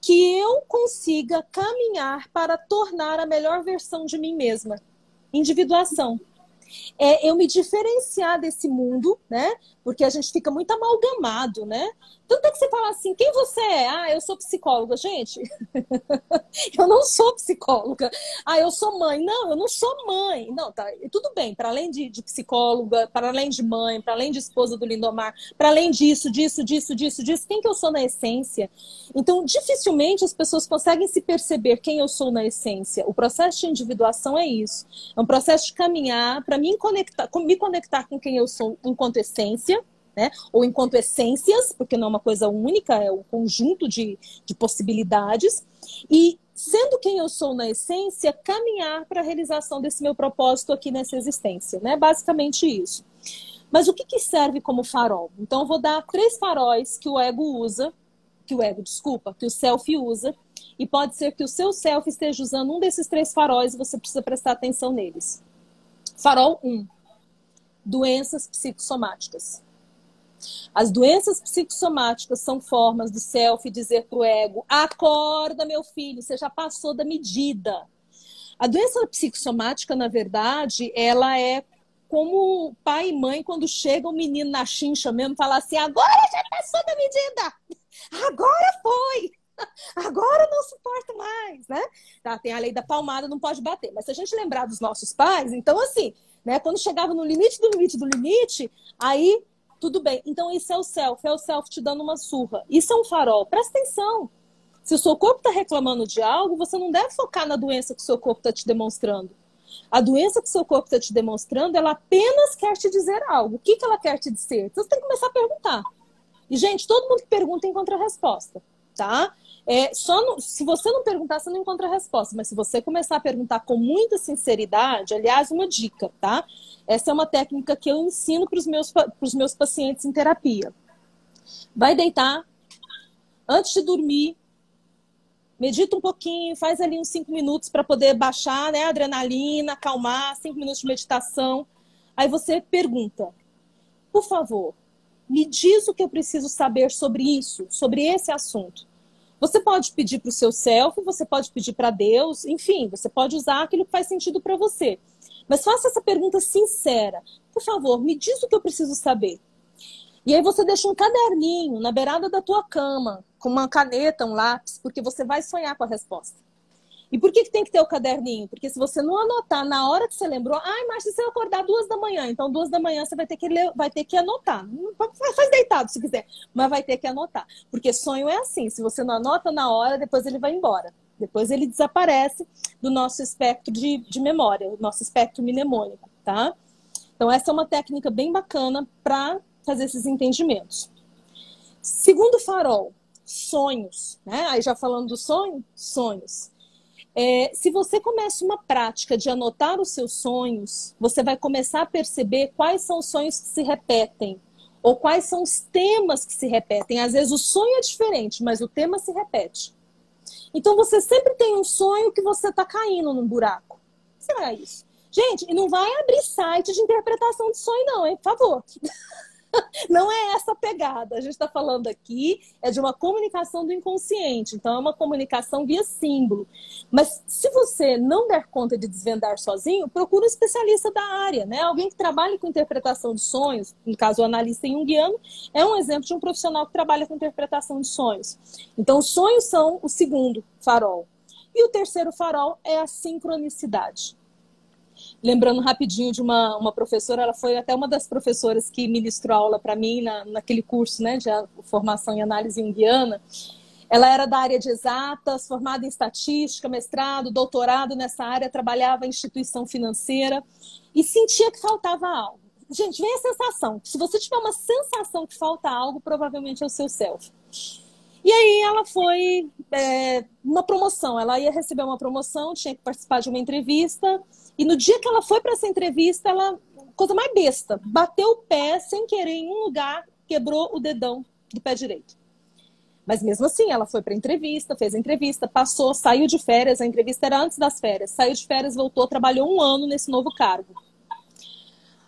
que eu consiga caminhar para tornar a melhor versão de mim mesma. Individuação. Eu me diferenciar desse mundo, né? Porque a gente fica muito amalgamado, né? Tanto é que você fala assim, quem você é? Eu sou psicóloga. Gente, eu não sou psicóloga. Eu sou mãe. Não, eu não sou mãe. Não, tá, tudo bem, para além de psicóloga, para além de mãe, para além de esposa do Lindomar, para além disso, quem que eu sou na essência? Então, dificilmente as pessoas conseguem se perceber quem eu sou na essência. O processo de individuação é isso. É um processo de caminhar para me conectar com quem eu sou enquanto essência, né? Ou enquanto essências, porque não é uma coisa única, é um conjunto de possibilidades. E, sendo quem eu sou na essência, caminhar para a realização desse meu propósito aqui nessa existência, né? Basicamente isso. Mas o que serve como farol? Então, eu vou dar 3 faróis que que o self usa, e pode ser que o seu self esteja usando um desses 3 faróis e você precisa prestar atenção neles. Farol 1. Doenças psicossomáticas. As doenças psicossomáticas são formas do self dizer para o ego: acorda, meu filho, você já passou da medida. A doença psicossomática, na verdade, ela é como pai e mãe quando chega o menino na chincha mesmo, falar assim: agora já passou da medida, agora foi, agora não suporto mais, né? Tá, tem a lei da palmada, não pode bater. Mas se a gente lembrar dos nossos pais, então assim, né, quando chegava no limite do limite do limite, aí tudo bem. Então isso é o self te dando uma surra. Isso é um farol. Presta atenção. Se o seu corpo está reclamando de algo, você não deve focar na doença que o seu corpo está te demonstrando. A doença que o seu corpo está te demonstrando, ela apenas quer te dizer algo. O que ela quer te dizer? Então você tem que começar a perguntar. E, gente, todo mundo que pergunta encontra a resposta, tá? Se você não perguntar, você não encontra a resposta. Mas se você começar a perguntar com muita sinceridade, aliás, uma dica, tá? Essa é uma técnica que eu ensino para os meus pacientes em terapia. Vai deitar, antes de dormir, medita um pouquinho, faz ali uns 5 minutos para poder baixar, né, a adrenalina, acalmar, 5 minutos de meditação. Aí você pergunta, por favor, me diz o que eu preciso saber sobre isso, sobre esse assunto. Você pode pedir para o seu self, você pode pedir para Deus, enfim, você pode usar aquilo que faz sentido para você. Mas faça essa pergunta sincera. Por favor, me diz o que eu preciso saber. E aí você deixa um caderninho na beirada da tua cama, com uma caneta, um lápis, porque você vai sonhar com a resposta. E por que tem que ter o caderninho? Porque se você não anotar na hora que você lembrou, Márcia, se eu acordar 2 da manhã, então 2 da manhã você vai ter que anotar. Faz deitado se quiser, mas vai ter que anotar. Porque sonho é assim, se você não anota na hora, depois ele vai embora. Depois ele desaparece do nosso espectro de memória, do nosso espectro mnemônico, tá? Então essa é uma técnica bem bacana para fazer esses entendimentos. Segundo farol, sonhos, né? Aí já falando do sonho, sonhos. Se você começa uma prática de anotar os seus sonhos, você vai começar a perceber quais são os sonhos que se repetem, ou quais são os temas que se repetem. Às vezes o sonho é diferente, mas o tema se repete. Então você sempre tem um sonho que você está caindo num buraco. Será isso? Gente, e não vai abrir site de interpretação de sonho não, hein? Por favor. Não é essa a pegada. A gente está falando aqui de uma comunicação do inconsciente. Então, é uma comunicação via símbolo. Mas se você não der conta de desvendar sozinho, procure um especialista da área, né? Alguém que trabalhe com interpretação de sonhos. No caso, o analista junguiano é um exemplo de um profissional que trabalha com interpretação de sonhos. Então, os sonhos são o segundo farol. E o terceiro farol é a sincronicidade. Lembrando rapidinho de uma professora, ela foi até uma das professoras que ministrou aula para mim naquele curso, né, de formação em análise junguiana. Ela era da área de exatas, formada em estatística, mestrado, doutorado nessa área, trabalhava em instituição financeira e sentia que faltava algo. Gente, vem a sensação. Se você tiver uma sensação que falta algo, provavelmente é o seu self. E aí ela foi uma promoção, ela ia receber uma promoção, tinha que participar de uma entrevista, e no dia que ela foi para essa entrevista, ela, coisa mais besta, bateu o pé sem querer em um lugar, quebrou o dedão do pé direito. Mas mesmo assim, ela foi para a entrevista, fez a entrevista, passou, saiu de férias, a entrevista era antes das férias, saiu de férias, voltou, trabalhou 1 ano nesse novo cargo.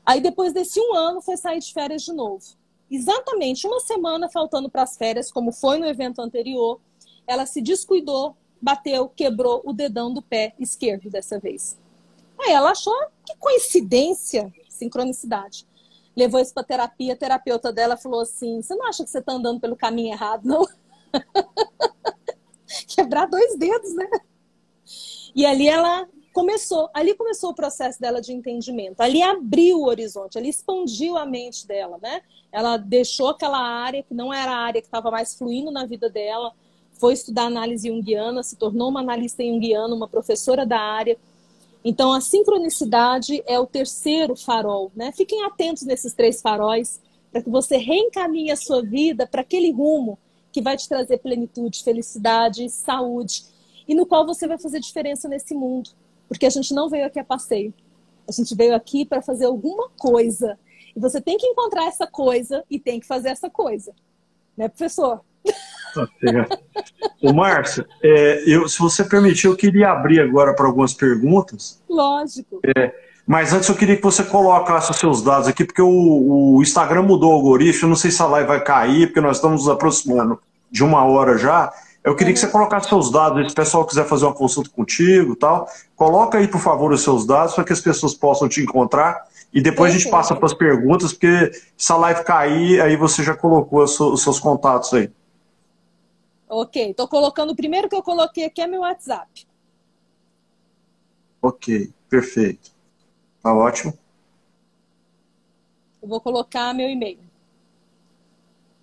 Aí depois desse 1 ano, foi sair de férias de novo. Exatamente 1 semana faltando para as férias, como foi no evento anterior, ela se descuidou, bateu, quebrou o dedão do pé esquerdo dessa vez. Aí ela achou que coincidência, sincronicidade. Levou isso para terapia, a terapeuta dela falou assim, você não acha que você está andando pelo caminho errado, não? Quebrar 2 dedos, né? E ali começou o processo dela de entendimento. Ali abriu o horizonte, ali expandiu a mente dela, né? Ela deixou aquela área que não era a área que estava mais fluindo na vida dela, foi estudar análise junguiana, se tornou uma analista junguiana, uma professora da área. Então, a sincronicidade é o terceiro farol, né? Fiquem atentos nesses 3 faróis para que você reencaminhe a sua vida para aquele rumo que vai te trazer plenitude, felicidade, saúde e no qual você vai fazer diferença nesse mundo. Porque a gente não veio aqui a passeio. A gente veio aqui para fazer alguma coisa. E você tem que encontrar essa coisa e tem que fazer essa coisa. Né, professor? Tá certo. Ô, Márcia, se você permitir, eu queria abrir agora para algumas perguntas. Lógico. Mas antes eu queria que você colocasse os seus dados aqui, porque o Instagram mudou o algoritmo, eu não sei se a live vai cair, porque nós estamos nos aproximando de 1 hora já. Eu queria que você colocasse seus dados, se o pessoal quiser fazer uma consulta contigo e tal. Coloca aí, por favor, os seus dados para que as pessoas possam te encontrar. E depois a gente passa para as perguntas, porque se a live cair, aí você já colocou os seus contatos aí. Ok, estou colocando o primeiro que eu coloquei aqui é meu WhatsApp. Ok, perfeito. Tá ótimo. Eu vou colocar meu e-mail.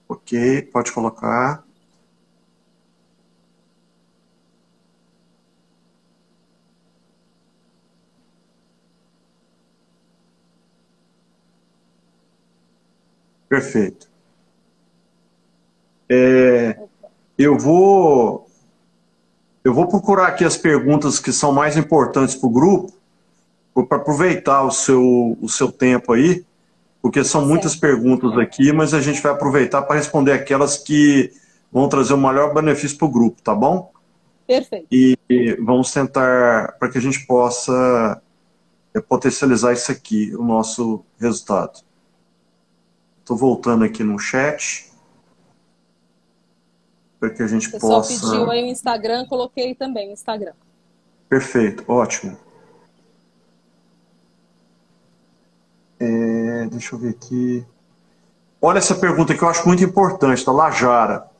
Ok, pode colocar. Perfeito. Eu vou Eu vou procurar aqui as perguntas que são mais importantes para o grupo, para aproveitar o seu tempo aí, porque são muitas perguntas aqui, mas a gente vai aproveitar para responder aquelas que vão trazer o maior benefício para o grupo, tá bom? Perfeito. E vamos tentar para que a gente possa potencializar isso aqui, o nosso resultado. Estou voltando aqui no chat para que a gente possa... O pessoal pediu aí o Instagram, coloquei também o Instagram. Perfeito, ótimo. Deixa eu ver aqui. Olha essa pergunta que eu acho muito importante, da Lajara.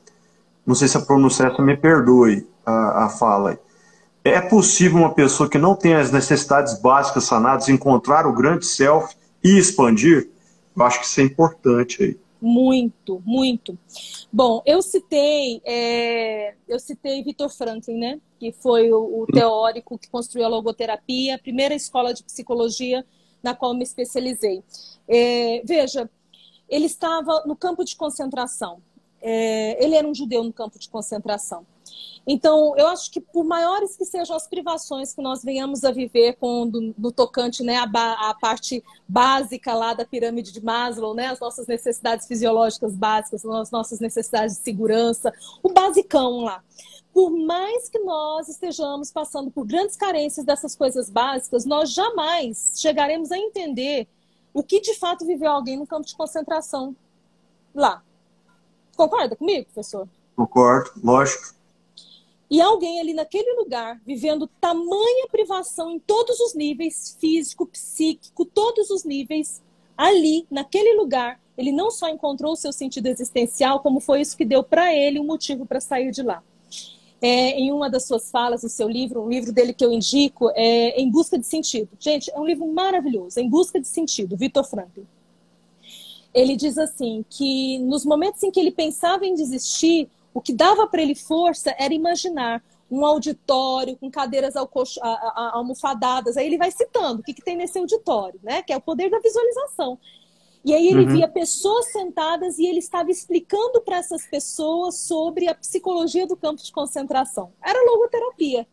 Não sei se a pronúncia essa me perdoe a fala aí. É possível uma pessoa que não tem as necessidades básicas sanadas encontrar o grande self e expandir? Eu acho que isso é importante aí. Muito, muito. Bom, eu citei Viktor Frankl, né? Que foi o teórico que construiu a logoterapia, a primeira escola de psicologia na qual me especializei. Veja, ele estava no campo de concentração. Ele era um judeu no campo de concentração. Então, eu acho que por maiores que sejam as privações que nós venhamos a viver no tocante, né, a parte básica lá da pirâmide de Maslow, né, as nossas necessidades fisiológicas básicas, as nossas necessidades de segurança, o basicão lá. Por mais que nós estejamos passando por grandes carências dessas coisas básicas, nós jamais chegaremos a entender o que de fato viveu alguém no campo de concentração lá. Concorda comigo, professor? Concordo, lógico. E alguém ali naquele lugar, vivendo tamanha privação em todos os níveis, físico, psíquico, todos os níveis, ali, naquele lugar, ele não só encontrou o seu sentido existencial, como foi isso que deu para ele um motivo para sair de lá. Em uma das suas falas, no seu livro, um livro dele que eu indico, é Em Busca de Sentido. Gente, é um livro maravilhoso, Em Busca de Sentido, Viktor Frankl. Ele diz assim, que nos momentos em que ele pensava em desistir, o que dava para ele força era imaginar um auditório com cadeiras almofadadas. Aí ele vai citando o que tem nesse auditório, né? Que é o poder da visualização. E aí ele via pessoas sentadas e ele estava explicando para essas pessoas sobre a psicologia do campo de concentração. Era logoterapia.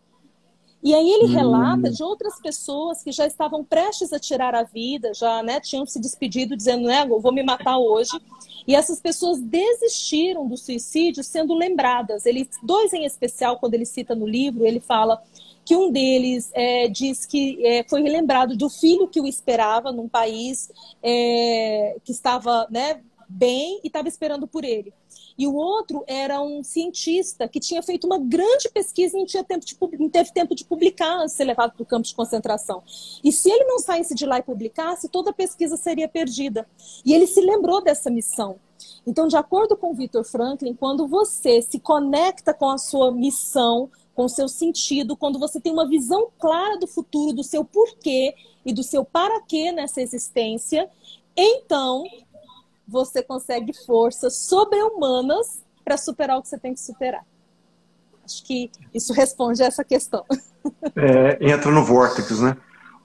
E aí ele relata de outras pessoas que já estavam prestes a tirar a vida, já, né, tinham se despedido dizendo, né, eu vou me matar hoje. E essas pessoas desistiram do suicídio sendo lembradas. Dois em especial, quando ele cita no livro, ele fala que um deles diz que foi lembrado do filho que o esperava num país que estava, né, bem e estava esperando por ele. E o outro era um cientista que tinha feito uma grande pesquisa e não teve tempo de publicar antes de ser levado para o campo de concentração. E se ele não saísse de lá e publicasse, toda a pesquisa seria perdida. E ele se lembrou dessa missão. Então, de acordo com Viktor Frankl, quando você se conecta com a sua missão, com o seu sentido, quando você tem uma visão clara do futuro, do seu porquê e do seu para quê nessa existência, então você consegue forças sobre-humanas para superar o que você tem que superar. Acho que isso responde a essa questão. Entra no vórtice, né?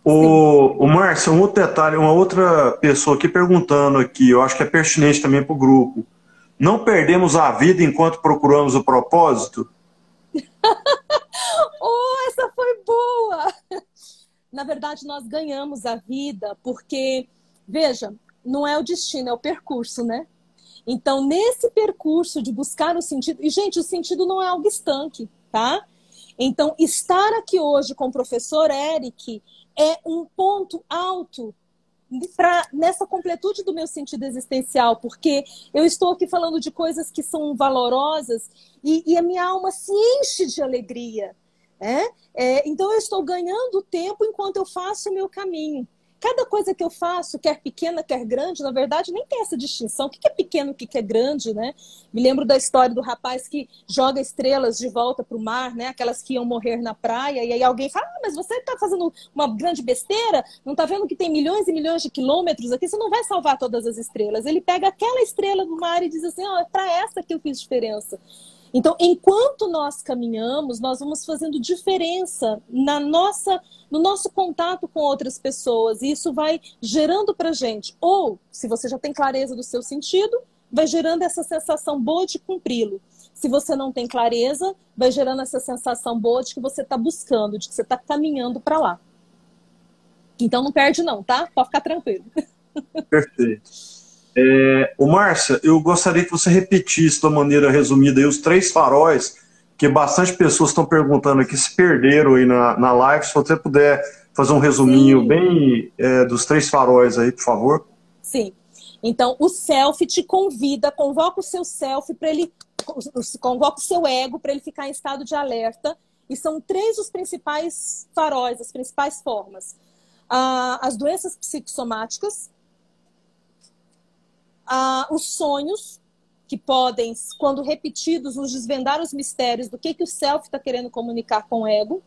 O Márcio, um outro detalhe, uma outra pessoa aqui perguntando aqui, eu acho que é pertinente também para o grupo. Não perdemos a vida enquanto procuramos o propósito? Oh, essa foi boa! Na verdade, nós ganhamos a vida porque, veja, não é o destino, é o percurso, né? Então, nesse percurso de buscar o sentido... E, gente, o sentido não é algo estanque, tá? Então, estar aqui hoje com o professor Eric é um ponto alto nessa completude do meu sentido existencial, porque eu estou aqui falando de coisas que são valorosas e a minha alma se enche de alegria, né? Então, eu estou ganhando tempo enquanto eu faço o meu caminho. Cada coisa que eu faço, quer pequena, quer grande, na verdade, nem tem essa distinção. O que é pequeno, o que é grande, né? Me lembro da história do rapaz que joga estrelas de volta para o mar, né? Aquelas que iam morrer na praia, e aí alguém fala, mas você está fazendo uma grande besteira? Não está vendo que tem milhões e milhões de quilômetros aqui? Você não vai salvar todas as estrelas. Ele pega aquela estrela do mar e diz assim, é para essa que eu fiz diferença. Então, enquanto nós caminhamos, nós vamos fazendo diferença no nosso contato com outras pessoas. E isso vai gerando para a gente, ou, se você já tem clareza do seu sentido, vai gerando essa sensação boa de cumpri-lo. Se você não tem clareza, vai gerando essa sensação boa de que você está buscando, de que você está caminhando para lá. Então não perde não, tá? Pode ficar tranquilo. Perfeito. Ô Márcia, eu gostaria que você repetisse de uma maneira resumida aí os 3 faróis, que bastante pessoas estão perguntando aqui, se perderam aí na live. Se você puder fazer um resuminho Sim. bem dos 3 faróis aí, por favor. Sim. Então, o self te convida, convoca o seu self para ele, convoca o seu ego para ele ficar em estado de alerta. E são 3 os principais faróis, as principais formas. As doenças psicossomáticas, os sonhos, que podem, quando repetidos, nos desvendar os mistérios do que o self está querendo comunicar com o ego.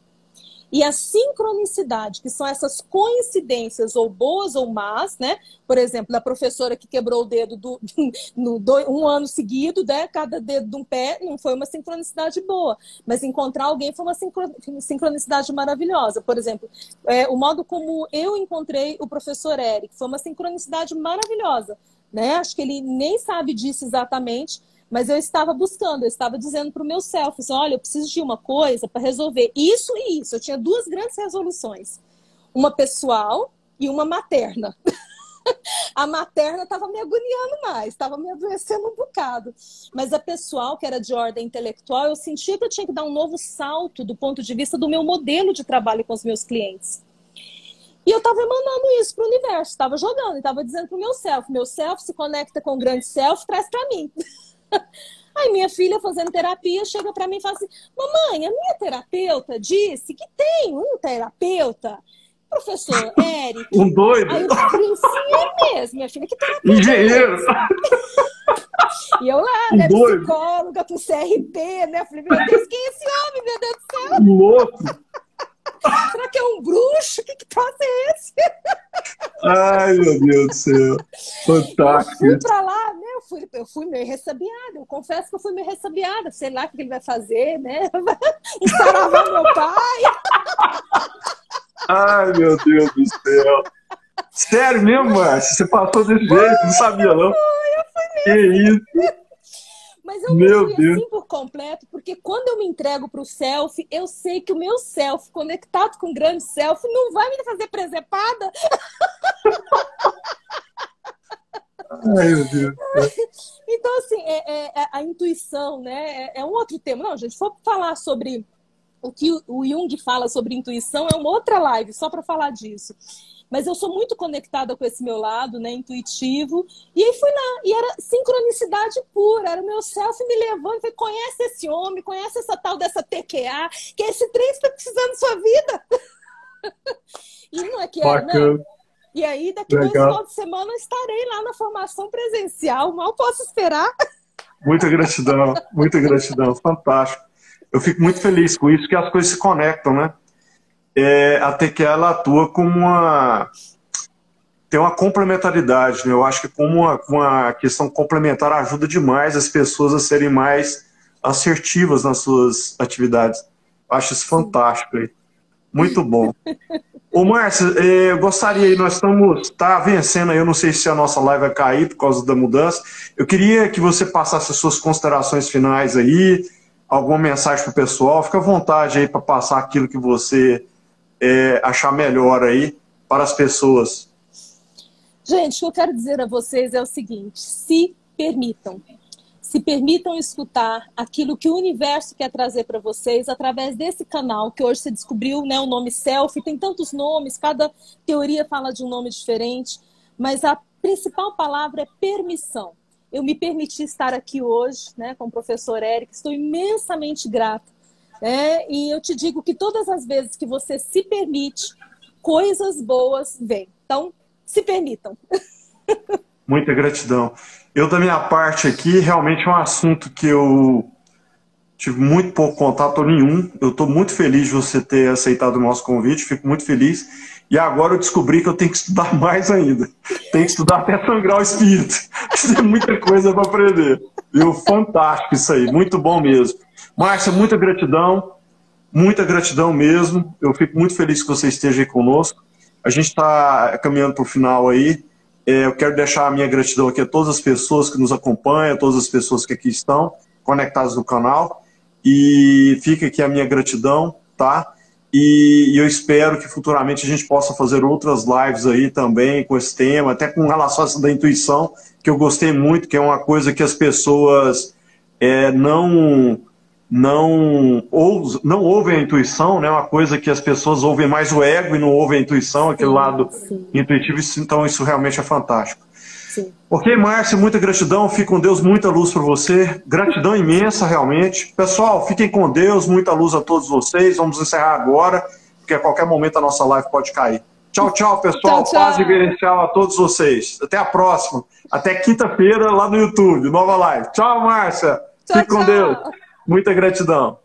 E a sincronicidade, que são essas coincidências, ou boas ou más, né? Por exemplo, da professora que quebrou o dedo um ano seguido, né? Cada dedo de um pé, não foi uma sincronicidade boa. Mas encontrar alguém foi uma sincronicidade maravilhosa. Por exemplo, o modo como eu encontrei o professor Eric foi uma sincronicidade maravilhosa, né? Acho que ele nem sabe disso exatamente, mas eu estava buscando, eu estava dizendo para o meu self, assim, olha, eu preciso de uma coisa para resolver isso e isso. Eu tinha 2 grandes resoluções. Uma pessoal e uma materna. A materna estava me agoniando mais, estava me adoecendo um bocado. Mas a pessoal, que era de ordem intelectual, eu sentia que eu tinha que dar um novo salto do ponto de vista do meu modelo de trabalho com os meus clientes. E eu estava emanando isso para o universo, estava jogando, estava dizendo para o meu self se conecta com o grande self, traz para mim. Aí minha filha, fazendo terapia, chega para mim e fala assim, mamãe, a minha terapeuta disse que tem um terapeuta, professor Eric. Um doido? Aí eu falei, sim, é mesmo, minha filha, que terapeuta? Engenheiro! E eu lá, né, psicóloga, com CRP, né? Eu falei, meu Deus, quem é esse homem, meu Deus do céu? Louco! Será que é um bruxo? Que troço é esse? Ai, meu Deus do céu. Fantástico. Eu fui pra lá, né? Eu fui meio ressabiada. Eu confesso que eu fui meio ressabiada. Sei lá o que ele vai fazer, né? Ensaravar meu pai. Ai, meu Deus do céu. Sério mesmo, Márcia? Você passou desse jeito? Não sabia, não? Que isso? Mas eu não fui assim por completo, porque quando eu me entrego para o self, eu sei que o meu self, conectado com o grande self, não vai me fazer presepada. Ai, meu Deus. Então, assim, a intuição, né? É um outro tema. Não, gente, se for falar sobre o que o Jung fala sobre intuição, é uma outra live, só para falar disso. Mas eu sou muito conectada com esse meu lado, né, intuitivo. E aí fui lá, e era sincronicidade pura. Era o meu self me levando e falei, conhece esse homem, conhece essa tal dessa TQA, que é esse trem que está precisando da sua vida. E não é que era, não. E aí, daqui 2 finais de semana, eu estarei lá na formação presencial. Mal posso esperar. Muita gratidão. Fantástico. Eu fico muito feliz com isso, que as coisas se conectam, né? Até que ela atua como tem uma complementaridade, né? Eu acho que como uma questão complementar ajuda demais as pessoas a serem mais assertivas nas suas atividades. Eu acho isso fantástico aí. Muito bom. Ô, Márcia, eu gostaria, nós estamos vencendo aí, eu não sei se a nossa live vai cair por causa da mudança. Eu queria que você passasse as suas considerações finais aí, alguma mensagem para o pessoal. Fica à vontade aí para passar aquilo que você achar melhor aí para as pessoas. Gente, o que eu quero dizer a vocês é o seguinte, se permitam escutar aquilo que o universo quer trazer para vocês através desse canal, que hoje você descobriu, né, o nome Self, tem tantos nomes, cada teoria fala de um nome diferente, mas a principal palavra é permissão. Eu me permiti estar aqui hoje, né, com o professor Eric, estou imensamente grata. E eu te digo que todas as vezes que você se permite, coisas boas vêm. Então, se permitam. Muita gratidão. Eu, da minha parte aqui, realmente é um assunto que eu tive muito pouco contato nenhum. Eu estou muito feliz de você ter aceitado o nosso convite, fico muito feliz. E agora eu descobri que eu tenho que estudar mais ainda. Tenho que estudar até sangrar o espírito. Tem muita coisa para aprender. Viu? Fantástico isso aí, muito bom mesmo. Márcia, muita gratidão mesmo. Eu fico muito feliz que você esteja aí conosco. A gente está caminhando para o final aí. Eu quero deixar a minha gratidão aqui a todas as pessoas que nos acompanham, a todas as pessoas que aqui estão conectadas no canal. E fica aqui a minha gratidão, tá? E eu espero que futuramente a gente possa fazer outras lives aí também com esse tema, até com relação a essa da intuição, que eu gostei muito, que é uma coisa que as pessoas não ouvem a intuição, né? Uma coisa que as pessoas ouvem mais o ego e não ouvem a intuição, aquele lado intuitivo, então isso realmente é fantástico. Sim. Ok, Márcia, muita gratidão, fique com Deus, muita luz para você, gratidão imensa realmente. Pessoal, fiquem com Deus, muita luz a todos vocês, vamos encerrar agora, porque a qualquer momento a nossa live pode cair. Tchau, tchau, pessoal, Tchau, tchau. paz reverencial a todos vocês. Até a próxima, até quinta-feira lá no YouTube, nova live. Tchau, Márcia, fique com Deus, muita gratidão.